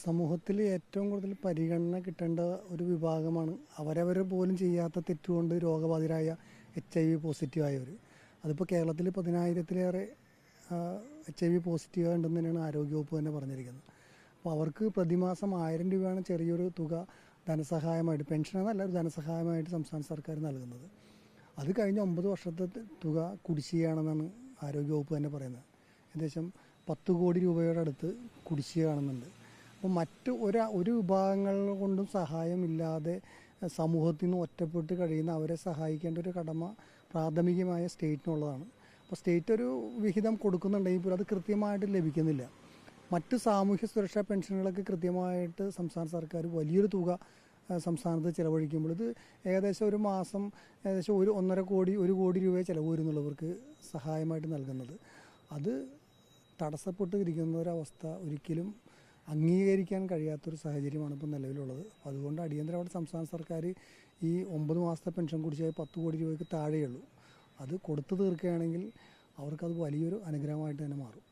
സമൂഹത്തിൽ ഏറ്റവും കൂടുതൽ പരിഗണന കിട്ടേണ്ട ഒരു വിഭാഗമാണ് അവരവർ പോലും ചെയ്യാത്ത തെറ്റുകൊണ്ട് രോഗബാധിതരായ HIV പോസിറ്റീവായവർ. അതിപ്പോൾ കേരളത്തിൽ 10,000-ലേറെ HIV പോസിറ്റീവ് ഉണ്ടെന്ന് തന്നെയാണ് ആരോഗ്യവകുപ്പ് തന്നെ പറഞ്ഞിരിക്കുന്നത്. അപ്പോൾ അവർക്ക് പ്രതിമാസം 1000 രൂപയാണ് ചെറിയൊരു തുക ധനസഹായമായിട്ട്, പെൻഷനെന്നല്ല, ഒരു ധനസഹായമായിട്ട് സംസ്ഥാന സർക്കാർ നൽകുന്നത്. അത് കഴിഞ്ഞ 9 വർഷത്തെ തുക കുടിശ്ശികയാണെന്നാണ് ആരോഗ്യവകുപ്പ് തന്നെ പറയുന്നത്. ഏകദേശം 10 കോടി രൂപയുടെ അടുത്ത് കുടിശ്ശിക കാണുന്നുണ്ട്. അപ്പോൾ മറ്റ് ഒരു വിഭാഗങ്ങൾ കൊണ്ടും സഹായമില്ലാതെ സമൂഹത്തിൽ നിന്ന് ഒറ്റപ്പെട്ട് കഴിയുന്ന അവരെ സഹായിക്കേണ്ട ഒരു കടമ പ്രാഥമികമായ സ്റ്റേറ്റിനുള്ളതാണ്. അപ്പോൾ സ്റ്റേറ്റ് ഒരു വിഹിതം കൊടുക്കുന്നുണ്ടെങ്കിൽ പോലും അത് കൃത്യമായിട്ട് ലഭിക്കുന്നില്ല. മറ്റ് സാമൂഹ്യ സുരക്ഷാ പെൻഷനുകളൊക്കെ കൃത്യമായിട്ട് സംസ്ഥാന സർക്കാർ വലിയൊരു തുക സംസ്ഥാനത്ത് ചിലവഴിക്കുമ്പോൾ ഇത് ഏകദേശം ഒരു മാസം ഏകദേശം 1 കോടി രൂപയെ ചിലവ് വരുന്നുള്ളവർക്ക് സഹായമായിട്ട് നൽകുന്നത്. അത് തടസ്സപ്പെട്ട് ഇരിക്കുന്ന ഒരവസ്ഥ ഒരിക്കലും അംഗീകരിക്കാൻ കഴിയാത്തൊരു സാഹചര്യമാണ് ഇപ്പോൾ നിലവിലുള്ളത്. അതുകൊണ്ട് അടിയന്തരമായിട്ട് സംസ്ഥാന സർക്കാർ ഈ 9 മാസത്തെ പെൻഷൻ കുടിശ്ശിക 10 കോടി രൂപയ്ക്ക് താഴെയുള്ളൂ, അത് കൊടുത്തു തീർക്കുകയാണെങ്കിൽ അവർക്കത് വലിയൊരു അനുഗ്രഹമായിട്ട് തന്നെ മാറും.